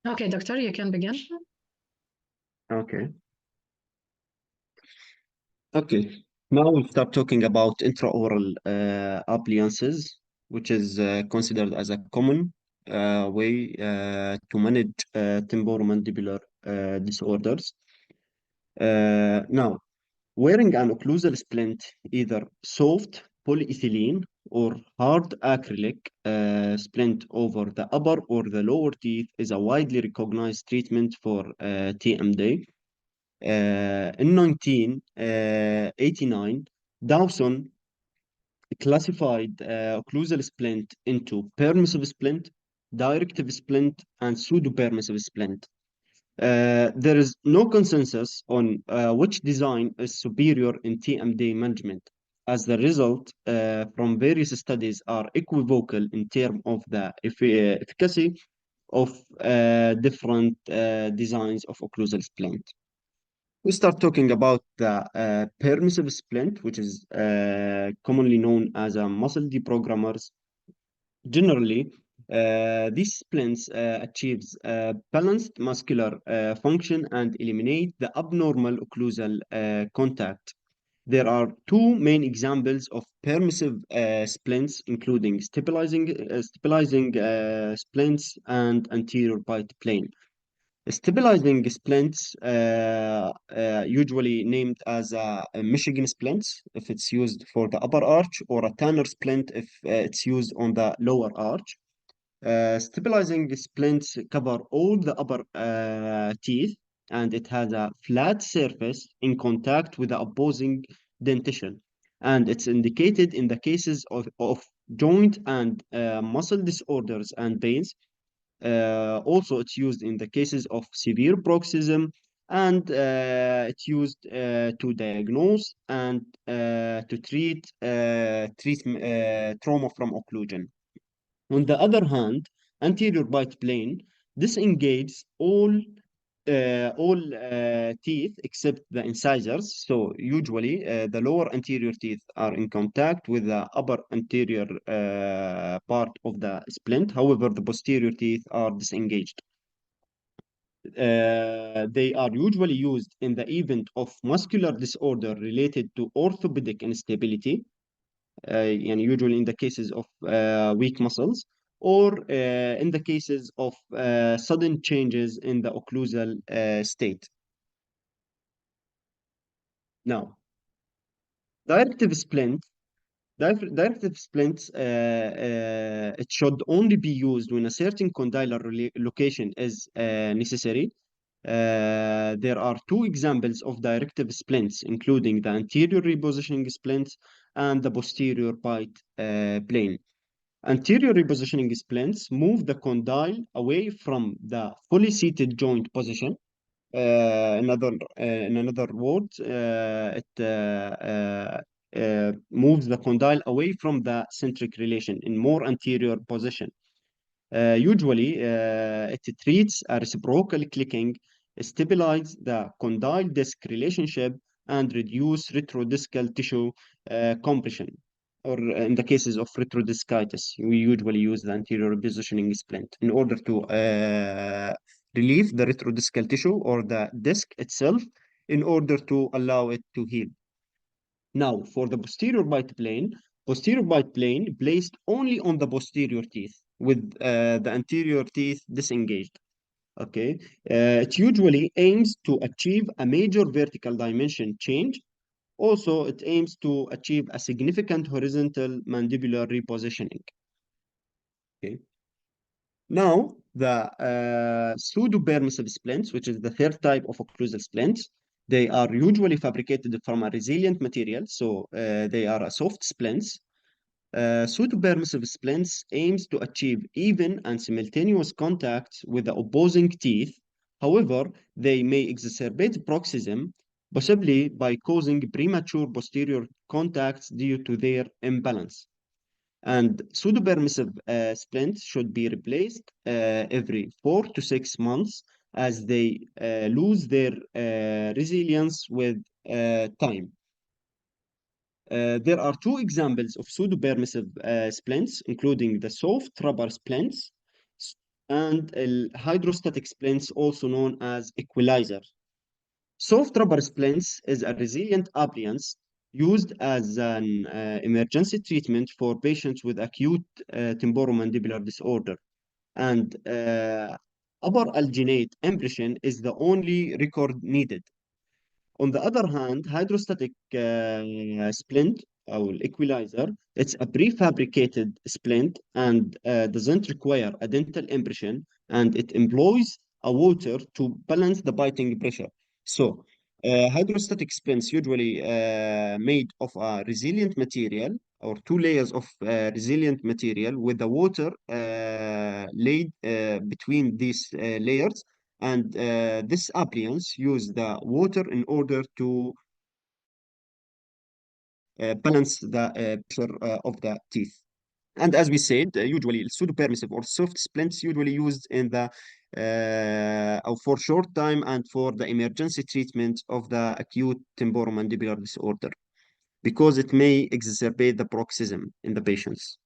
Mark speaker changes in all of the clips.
Speaker 1: Okay, doctor, you can begin.
Speaker 2: Okay. Okay. Now we'll start talking about intraoral appliances, which is considered as a common way to manage temporomandibular disorders. Now, wearing an occlusal splint, either soft polyethylene or hard acrylic splint over the upper or the lower teeth, is a widely recognized treatment for TMD. In 1989, Dawson classified occlusal splint into permissive splint, directive splint, and pseudo-permissive splint. There is no consensus on which design is superior in TMD management, as the result from various studies are equivocal in terms of the efficacy of different designs of occlusal splint. We start talking about the permissive splint, which is commonly known as a muscle deprogrammers. Generally, these splints achieves balanced muscular function and eliminate the abnormal occlusal contact. There are two main examples of permissive splints, including stabilizing splints and anterior bite plane. Stabilizing splints, usually named as a Michigan splints if it's used for the upper arch, or a Tanner splint if it's used on the lower arch. Stabilizing splints cover all the upper teeth, and it has a flat surface in contact with the opposing dentition. And it's indicated in the cases of joint and muscle disorders and pains. Also, it's used in the cases of severe bruxism, and it's used to diagnose and to treat trauma from occlusion. On the other hand, anterior bite plane disengages all teeth except the incisors. So usually the lower anterior teeth are in contact with the upper anterior part of the splint. However, the posterior teeth are disengaged. They are usually used in the event of muscular disorder related to orthopedic instability, and usually in the cases of weak muscles, or in the cases of sudden changes in the occlusal state. Now, directive splint, directive splints, it should only be used when a certain condylar location is necessary. There are two examples of directive splints, including the anterior repositioning splints and the posterior bite plane. Anterior repositioning splints move the condyle away from the fully seated joint position. In another word, it moves the condyle away from the centric relation in more anterior position. Usually, it treats a reciprocal clicking, stabilize the condyle disc relationship, and reduce retrodiscal tissue compression. Or in the cases of retrodiscitis, we usually use the anterior positioning splint in order to relieve the retrodiscal tissue or the disc itself in order to allow it to heal. Now, for the posterior bite plane placed only on the posterior teeth with the anterior teeth disengaged. Okay, it usually aims to achieve a major vertical dimension change. Also, it aims to achieve a significant horizontal mandibular repositioning. Okay. Now, the pseudo-permissive splints, which is the third type of occlusal splints, they are usually fabricated from a resilient material, so they are a soft splints. Pseudo-permissive splints aims to achieve even and simultaneous contact with the opposing teeth. However, they may exacerbate bruxism, possibly by causing premature posterior contacts due to their imbalance. And pseudopermissive splints should be replaced every 4 to 6 months, as they lose their resilience with time. There are two examples of pseudopermissive splints, including the soft rubber splints. and hydrostatic splints, also known as equalizer. Soft rubber splints is a resilient appliance used as an emergency treatment for patients with acute temporomandibular disorder. And upper alginate impression is the only record needed. On the other hand, hydrostatic splint or equalizer, it's a prefabricated splint and doesn't require a dental impression, and it employs a water to balance the biting pressure. So, hydrostatic splints usually made of a resilient material or two layers of resilient material with the water laid between these layers, and this appliance use the water in order to balance the pressure of the teeth. And as we said, usually pseudo-permissive or soft splints usually used in the or for short time and for the emergency treatment of the acute temporomandibular disorder because it may exacerbate the paroxysm in the patients.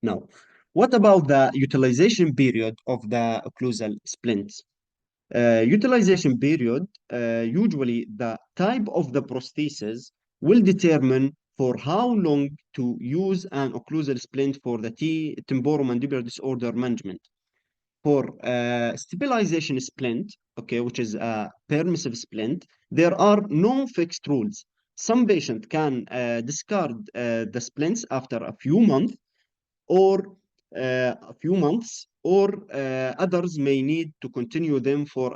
Speaker 2: Now, what about the utilization period of the occlusal splints? Utilization period, usually the type of the prosthesis will determine for how long to use an occlusal splint for the temporomandibular disorder management. For stabilization splint, okay, which is a permissive splint, there are no fixed rules. Some patient can discard the splints after a few months, or a few months, or others may need to continue them for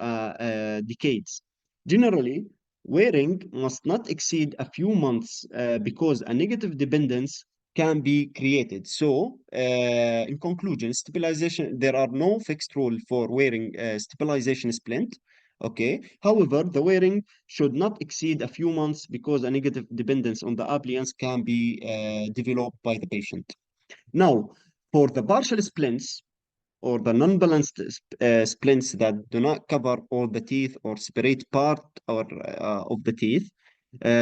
Speaker 2: decades. Generally, wearing must not exceed a few months because a negative dependence can be created. So, in conclusion, stabilization, there are no fixed rule for wearing stabilization splint. Okay. However, the wearing should not exceed a few months because a negative dependence on the appliance can be developed by the patient. Now, for the partial splints or the non-balanced splints that do not cover all the teeth or separate part of the teeth,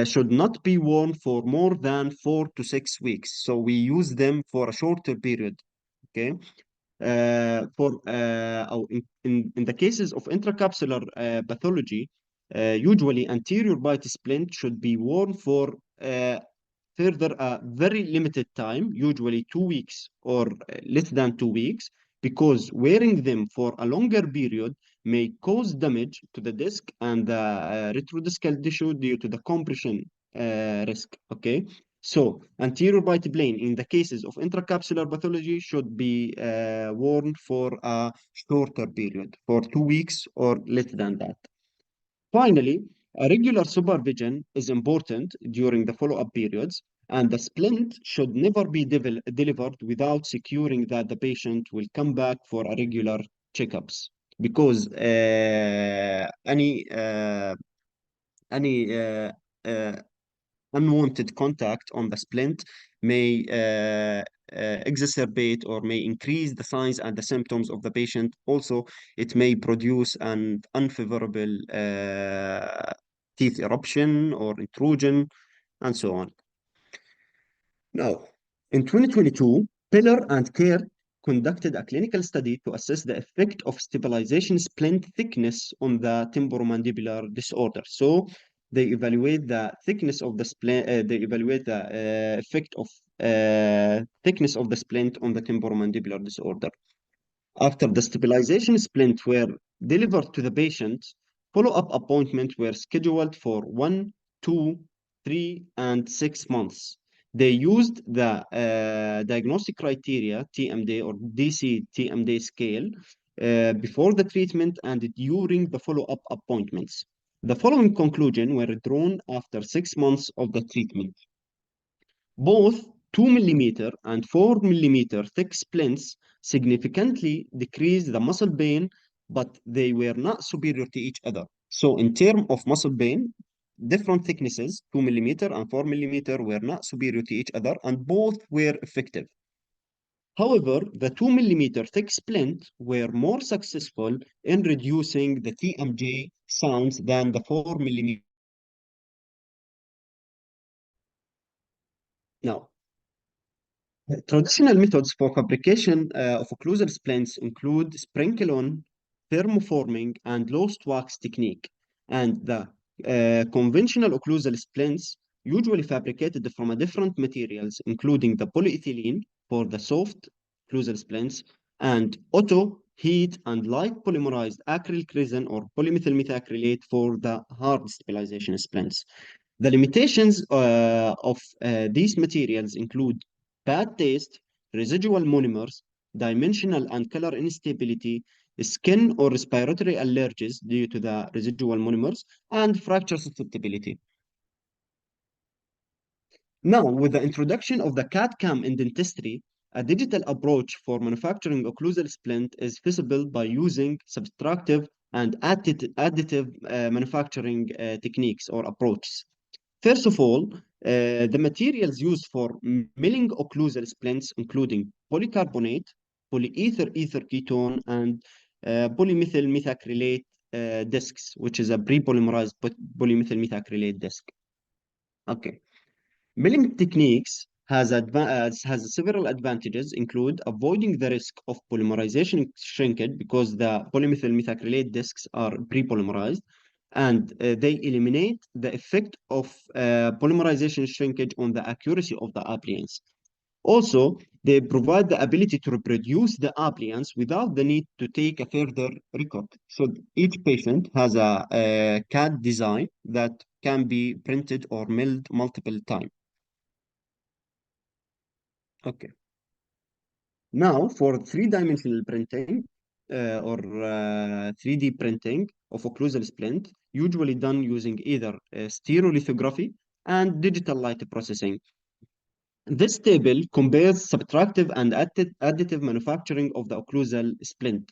Speaker 2: should not be worn for more than 4 to 6 weeks. So we use them for a shorter period. Okay. In the cases of intracapsular pathology, usually anterior bite splint should be worn for further a very limited time, usually 2 weeks or less than 2 weeks, because wearing them for a longer period may cause damage to the disc and the retrodiscal tissue due to the compression risk. Okay. So, anterior bite plane in the cases of intracapsular pathology should be worn for a shorter period, for 2 weeks or less than that. Finally, a regular supervision is important during the follow-up periods, and the splint should never be delivered without securing that the patient will come back for a regular checkups, because any uh, unwanted contact on the splint may exacerbate or may increase the signs and the symptoms of the patient. Also, it may produce an unfavorable teeth eruption or intrusion, and so on. Now, in 2022, Pillar and Kerr conducted a clinical study to assess the effect of stabilization splint thickness on the temporomandibular disorder. So they evaluate the thickness of the splint, they evaluate the effect of thickness of the splint on the temporomandibular disorder. After the stabilization splint were delivered to the patient, follow-up appointments were scheduled for 1, 2, 3, and 6 months. They used the diagnostic criteria, TMD or DC TMD scale, before the treatment and during the follow-up appointments. The following conclusions were drawn after 6 months of the treatment. Both 2 millimeter and 4 millimeter thick splints significantly decreased the muscle pain, but they were not superior to each other. So in terms of muscle pain, different thicknesses, 2 millimeter and 4 millimeter, were not superior to each other, and both were effective. However, the 2 millimeter thick splint were more successful in reducing the TMJ sounds than the 4 millimeter. Now, Traditional methods for fabrication of occlusal splints include sprinkle-on, thermoforming, and lost wax technique. And the conventional occlusal splints usually fabricated from a different materials, including the polyethylene for the soft occlusal splints and auto, heat, and light polymerized acrylic resin or polymethyl methacrylate for the hard stabilization splints. The limitations of these materials include bad taste, residual monomers, dimensional and color instability, skin or respiratory allergies due to the residual monomers, and fracture susceptibility. Now, with the introduction of the CAD/CAM in dentistry, a digital approach for manufacturing occlusal splint is feasible by using subtractive and additive manufacturing techniques or approaches. First of all, the materials used for milling occlusal splints, including polycarbonate, polyether ether ketone, and polymethyl methacrylate discs, which is a pre-polymerized polymethyl methacrylate disc. Okay. Milling techniques has several advantages, include avoiding the risk of polymerization shrinkage because the polymethyl methacrylate discs are pre-polymerized, and they eliminate the effect of polymerization shrinkage on the accuracy of the appliance. Also, they provide the ability to reproduce the appliance without the need to take a further record. So each patient has a CAD design that can be printed or milled multiple times. Okay. Now, for three-dimensional printing or 3D printing of occlusal splint, usually done using either stereolithography and digital light processing. This table compares subtractive and additive manufacturing of the occlusal splint.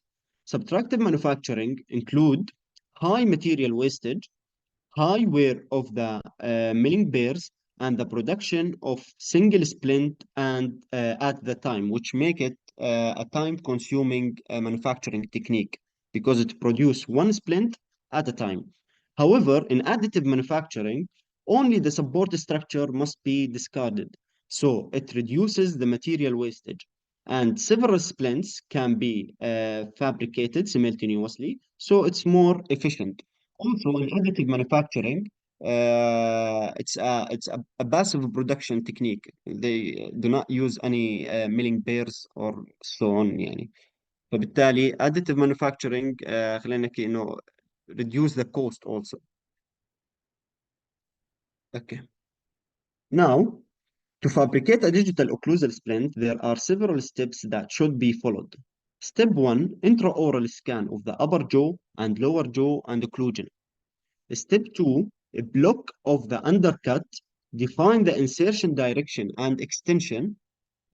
Speaker 2: Subtractive manufacturing include high material wastage, high wear of the milling bears, and the production of single splint and at the time, which make it a time-consuming manufacturing technique because it produces one splint at a time. However, in additive manufacturing, only the support structure must be discarded, so it reduces the material wastage. And several splints can be fabricated simultaneously, so it's more efficient. Also, in additive manufacturing, it's a passive production technique. They do not use any milling pairs or so on يعني. فبالتالي additive manufacturing خلينا نحكي إنه reduce the cost also. Okay. Now, to fabricate a digital occlusal splint, there are several steps that should be followed. Step 1, intraoral scan of the upper jaw and lower jaw and occlusion. Step 2, a block of the undercut. Define the insertion direction and extension.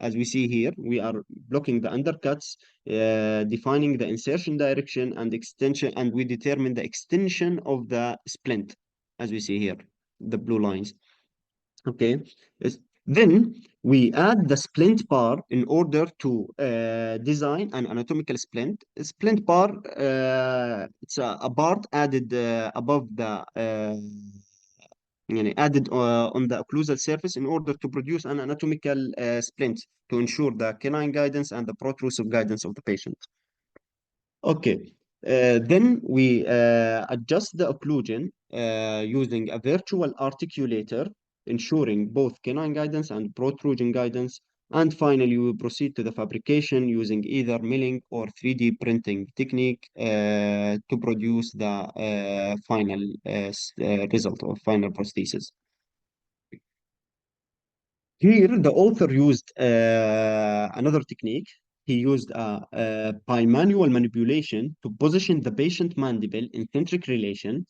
Speaker 2: As we see here, we are blocking the undercuts, defining the insertion direction and extension, and we determine the extension of the splint, as we see here, the blue lines. Okay. Then we add the splint bar in order to design an anatomical splint. A splint bar, it's a part added above the added on the occlusal surface in order to produce an anatomical splint to ensure the canine guidance and the protrusive guidance of the patient. Okay. Then we adjust the occlusion using a virtual articulator, ensuring both canine guidance and protrusion guidance. And finally, we proceed to the fabrication using either milling or 3D printing technique to produce the final result or final prosthesis. Here, the author used another technique. He used a bimanual manipulation to position the patient mandible in centric relation.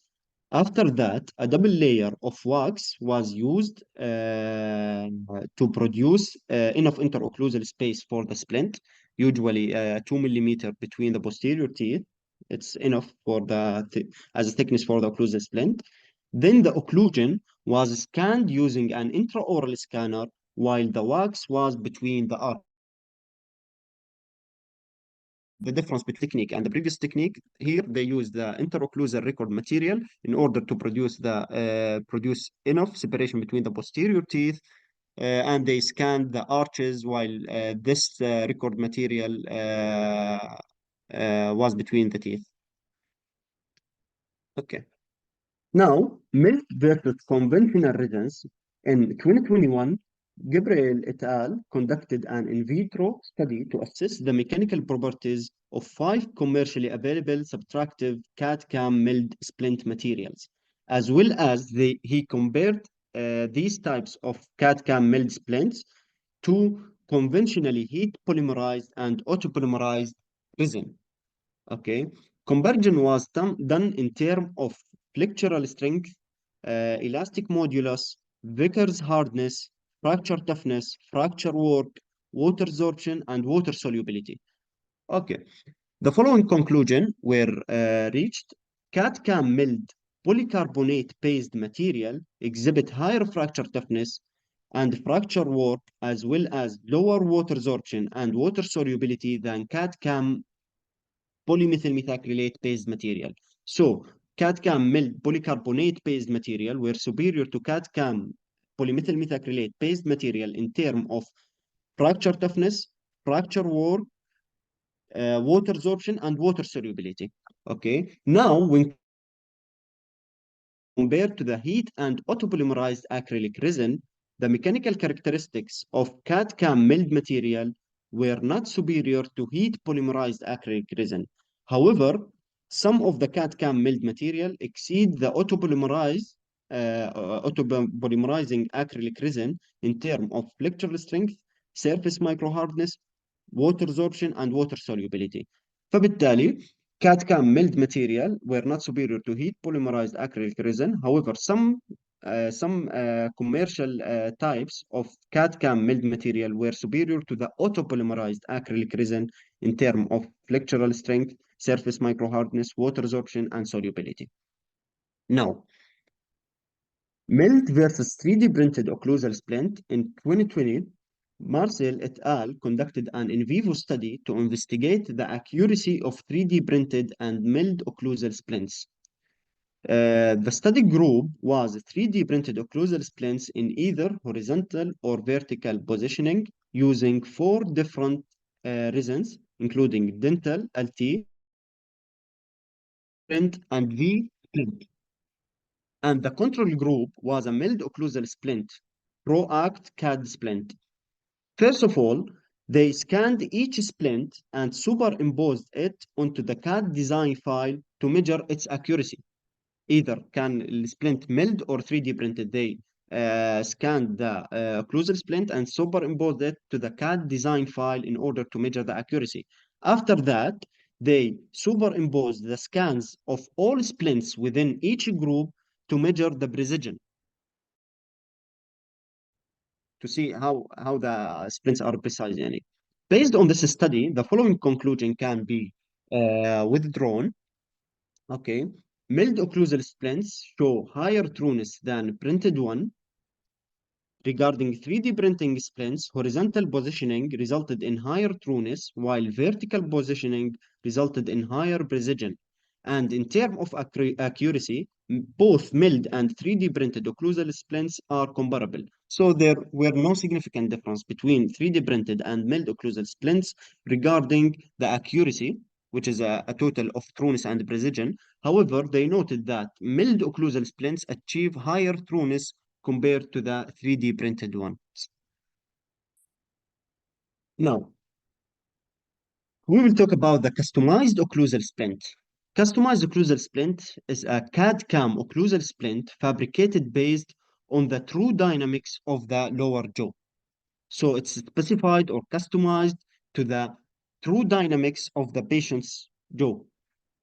Speaker 2: After that, a double layer of wax was used to produce enough interocclusal space for the splint, usually 2 millimeter between the posterior teeth. It's enough for as a thickness for the occlusal splint. Then the occlusion was scanned using an intraoral scanner while the wax was between the arch. The difference between technique and the previous technique, here they use the interocclusal record material in order to produce enough separation between the posterior teeth and they scanned the arches while this record material was between the teeth. Okay. Now, myth versus conventional resins. In 2021, Gabriel et al. Conducted an in vitro study to assess the mechanical properties of five commercially available subtractive CAD-CAM milled splint materials, as well as he compared these types of CAD-CAM milled splints to conventionally heat polymerized and autopolymerized resin. Okay, conversion was done in terms of flexural strength, elastic modulus, Vickers hardness, fracture toughness, fracture work, water absorption, and water solubility. Okay, the following conclusion were reached. CAD-CAM milled polycarbonate-based material exhibit higher fracture toughness and fracture work, as well as lower water absorption and water solubility than CAD-CAM polymethyl methacrylate based material. So CAD-CAM milled polycarbonate based material were superior to CAD-CAM polymethyl methacrylate based material in terms of fracture toughness, fracture work, water absorption, and water solubility. Okay. Now, when compared to the heat and autopolymerized acrylic resin, the mechanical characteristics of CAD-CAM milled material were not superior to heat polymerized acrylic resin. However, some of the CAD-CAM milled material exceed the autopolymerizing acrylic resin in terms of flexural strength, surface microhardness, water absorption, and water solubility. فبالتالي CAD-CAM milled material were not superior to heat polymerized acrylic resin. However, some commercial types of CAD-CAM milled material were superior to the autopolymerized acrylic resin in terms of flexural strength, surface microhardness, water absorption, and solubility. Now, milled versus 3D printed occlusal splint in 2020, Marcel et al. Conducted an in vivo study to investigate the accuracy of 3D printed and milled occlusal splints. The study group was 3D printed occlusal splints in either horizontal or vertical positioning using four different resins, including dental, LT, print, and V splint. And the control group was a milled occlusal splint, ProAct CAD splint. First of all, they scanned each splint and superimposed it onto the CAD design file to measure its accuracy. Either can السبلنت milled or 3D printed. They scanned the occlusal splint and superimposed it to the CAD design file in order to measure the accuracy. After that, they superimposed the scans of all splints within each group to measure the precision, to see how the splints are precise. يعني. Based on this study, the following conclusion can be withdrawn. Okay, milled occlusal splints show higher trueness than printed one. Regarding 3D printing splints, horizontal positioning resulted in higher trueness, while vertical positioning resulted in higher precision. And in terms of accuracy, both milled and 3D printed occlusal splints are comparable. So there were no significant difference between 3D printed and milled occlusal splints regarding the accuracy, which is a total of trueness and precision. However, they noted that milled occlusal splints achieve higher trueness compared to the 3D printed ones. Now, we will talk about the customized occlusal splint. Customized occlusal splint is a CAD-CAM occlusal splint fabricated based on the true dynamics of the lower jaw. So it's specified or customized to the true dynamics of the patient's jaw.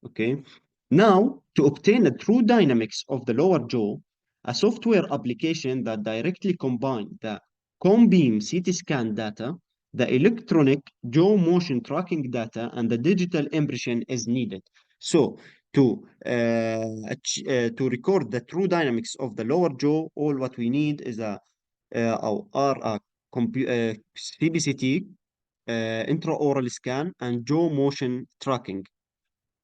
Speaker 2: Okay. Now, to obtain the true dynamics of the lower jaw, a software application that directly combines the cone beam CT scan data, the electronic jaw motion tracking data, and the digital impression is needed. So, to record the true dynamics of the lower jaw, all what we need is a CBCT, intraoral scan, and jaw motion tracking.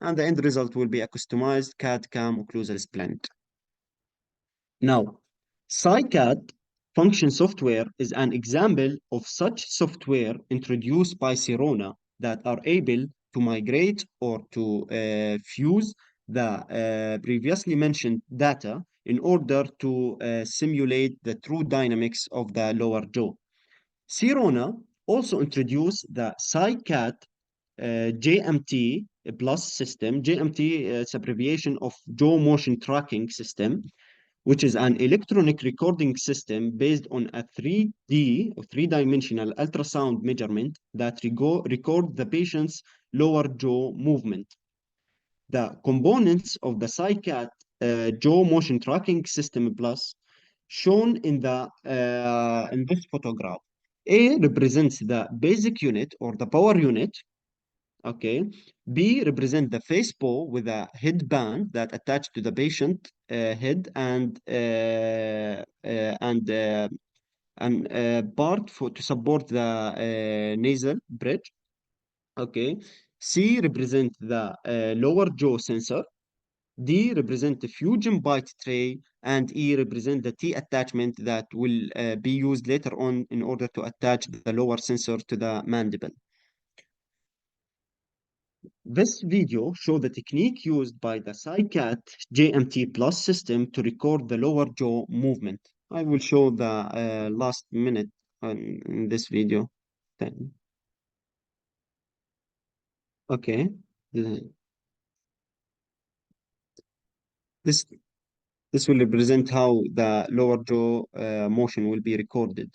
Speaker 2: And the end result will be a customized CAD-CAM occlusal splint. Now, SciCAD function software is an example of such software introduced by Sirona that are able to migrate or to fuse the previously mentioned data in order to simulate the true dynamics of the lower jaw. Sirona also introduced the SciCat JMT Plus system. JMT is abbreviation of jaw motion tracking system, which is an electronic recording system based on a 3D or three-dimensional ultrasound measurement that record the patient's lower jaw movement. The components of the SciCat jaw motion tracking system plus shown in this photograph. A represents the basic unit or the power unit. Okay. B represent the face bow with a headband that attached to the patient head and part for to support the nasal bridge. Okay. C represent the lower jaw sensor. D represent the fusion bite tray, and E represent the T attachment that will be used later on in order to attach the lower sensor to the mandible. This video shows the technique used by the SciCat JMT Plus system to record the lower jaw movement. I will show the last minute in this video. Then, okay. The- This this will represent how the lower jaw motion will be recorded.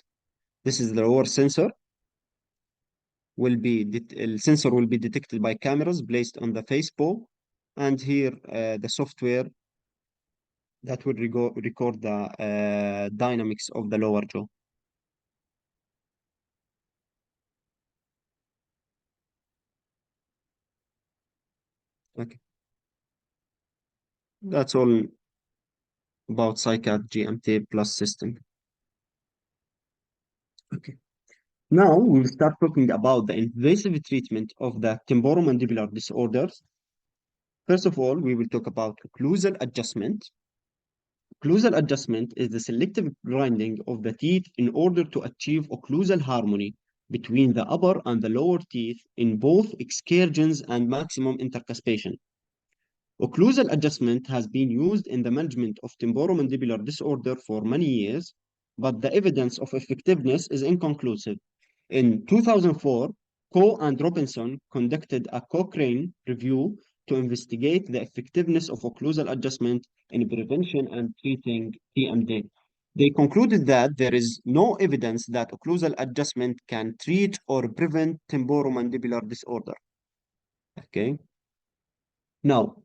Speaker 2: This is the lower sensor. The sensor will be detected by cameras placed on the face bow, and here the software that will record the dynamics of the lower jaw. Okay, that's all about SciCat GMT Plus system. Okay, now we'll start talking about the invasive treatment of the temporomandibular disorders. First of all, we will talk about occlusal adjustment. Occlusal adjustment is the selective grinding of the teeth in order to achieve occlusal harmony between the upper and the lower teeth in both excursions and maximum intercuspation. Occlusal adjustment has been used in the management of temporomandibular disorder for many years, but the evidence of effectiveness is inconclusive. In 2004, Coe and Robinson conducted a Cochrane review to investigate the effectiveness of occlusal adjustment in prevention and treating TMD. They concluded that there is no evidence that occlusal adjustment can treat or prevent temporomandibular disorder. Okay. Now,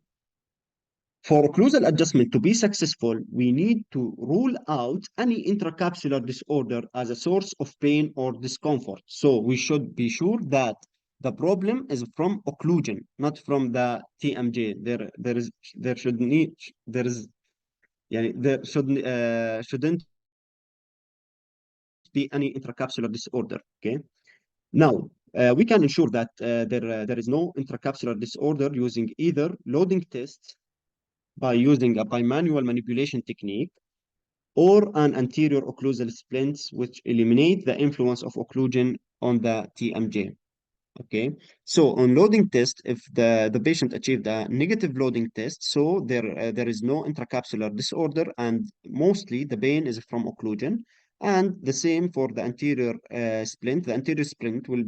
Speaker 2: for occlusal adjustment to be successful, we need to rule out any intracapsular disorder as a source of pain or discomfort. So we should be sure that the problem is from occlusion, not from the TMJ. There should need there is يعني there shouldn't be any intracapsular disorder. Okay. Now we can ensure that there is no intracapsular disorder using either loading tests by using a bimanual manipulation technique or an anterior occlusal splints, which eliminate the influence of occlusion on the TMJ. Okay, so on loading test, if the patient achieved a negative loading test, so there is no intracapsular disorder, and mostly the pain is from occlusion. And the same for the anterior splint. The anterior splint will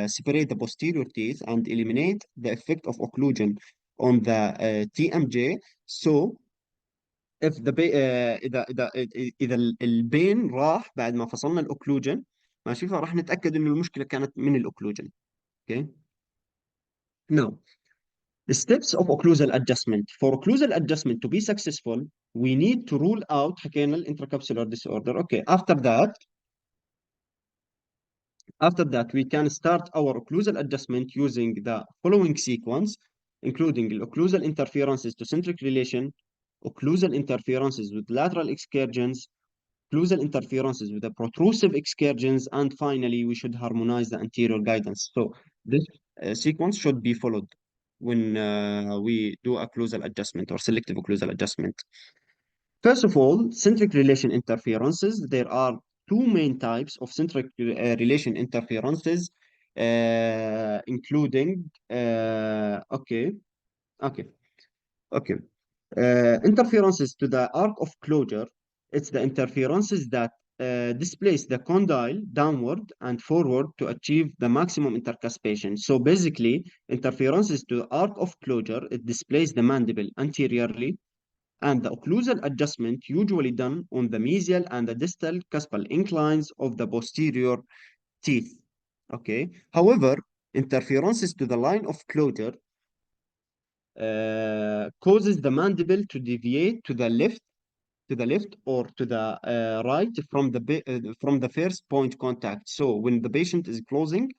Speaker 2: separate the posterior teeth and eliminate the effect of occlusion on the TMJ. So if the اذا البين راح بعد ما فصلنا الاوكلوجن ماشي فراح نتاكد انه المشكله كانت من الاوكلوجن. Okay. Now, the steps of occlusal adjustment. For occlusal adjustment to be successful, we need to rule out حكينا intracapsular disorder. Okay. After that, we can start our occlusal adjustment using the following sequence, including the occlusal interferences to centric relation, occlusal interferences with lateral excursions, occlusal interferences with the protrusive excursions, and finally, we should harmonize the anterior guidance. So this sequence should be followed when we do occlusal adjustment or selective occlusal adjustment. First of all, centric relation interferences. There are two main types of centric relation interferences, including, okay, okay. Interferences to the arc of closure. It's the interferences that displace the condyle downward and forward to achieve the maximum intercuspation. So basically, interferences to the arc of closure, it displays the mandible anteriorly, and the occlusal adjustment usually done on the mesial and the distal cuspal inclines of the posterior teeth. Okay. However, interferences to the line of closure causes the mandible to deviate to the left or to the right from the first point contact. So when the patient is closing,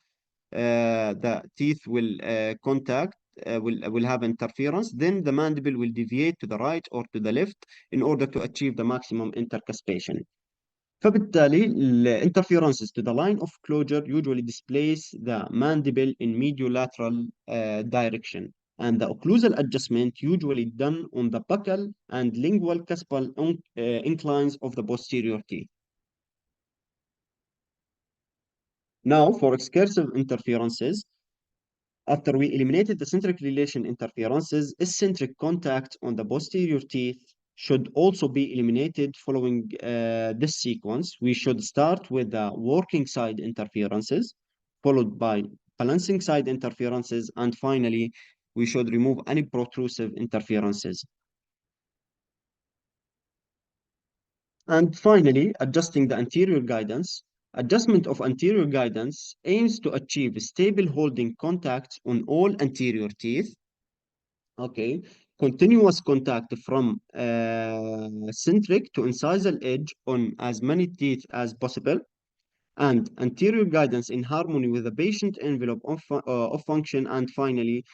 Speaker 2: the teeth will contact will have interference. Then the mandible will deviate to the right or to the left in order to achieve the maximum intercuspation. فبالتالي ال interferences to the line of closure usually displace the mandible in mediolateral direction, and the occlusal adjustment usually done on the buccal and lingual cuspal inclines of the posterior teeth. Now, for excursive interferences, after we eliminated the centric relation interferences, eccentric contact on the posterior teeth should also be eliminated following this sequence. We should start with the working side interferences, followed by balancing side interferences, and finally, we should remove any protrusive interferences. And finally, adjusting the anterior guidance. Adjustment of anterior guidance aims to achieve stable holding contact on all anterior teeth. Okay. Continuous contact from centric to incisal edge on as many teeth as possible. And anterior guidance in harmony with the patient envelope of function. And finally,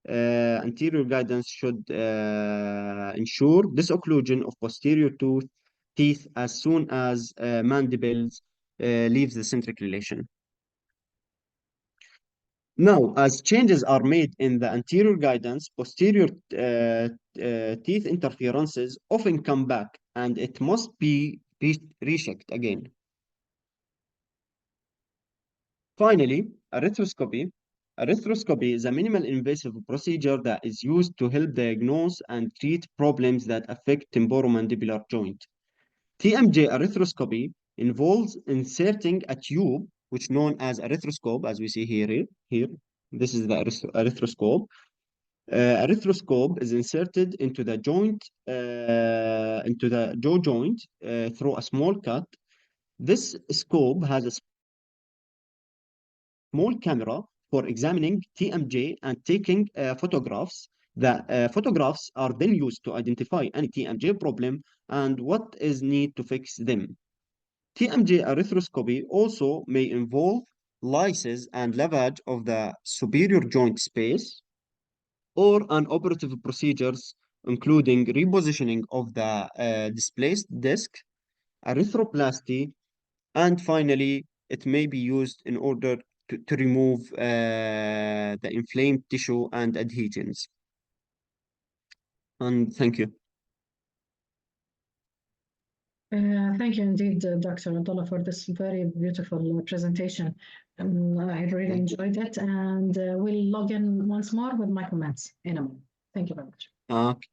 Speaker 2: anterior guidance should ensure disocclusion of posterior teeth as soon as mandibles leaves the centric relation. Now, as changes are made in the anterior guidance, posterior teeth interferences often come back, and it must be rechecked again. Finally, arthroscopy. Arthroscopy is a minimal invasive procedure that is used to help diagnose and treat problems that affect temporomandibular joint. TMJ arthroscopy involves inserting a tube, which known as arthroscope, as we see here. This is the arthroscope. Arthroscope is inserted into the joint, into the jaw joint through a small cut. This scope has a small camera for examining TMJ and taking photographs. The photographs are then used to identify any TMJ problem and what is need to fix them. TMJ arthroscopy also may involve lysis and lavage of the superior joint space or an operative procedures including repositioning of the displaced disc, arthroplasty, and finally, it may be used in order to remove the inflamed tissue and adhesions. And thank you.
Speaker 1: Thank you indeed, Dr. Abdullah, for this very beautiful presentation. I really enjoyed it, and we'll log in once more with my comments in a moment. Thank you very much.
Speaker 2: Okay.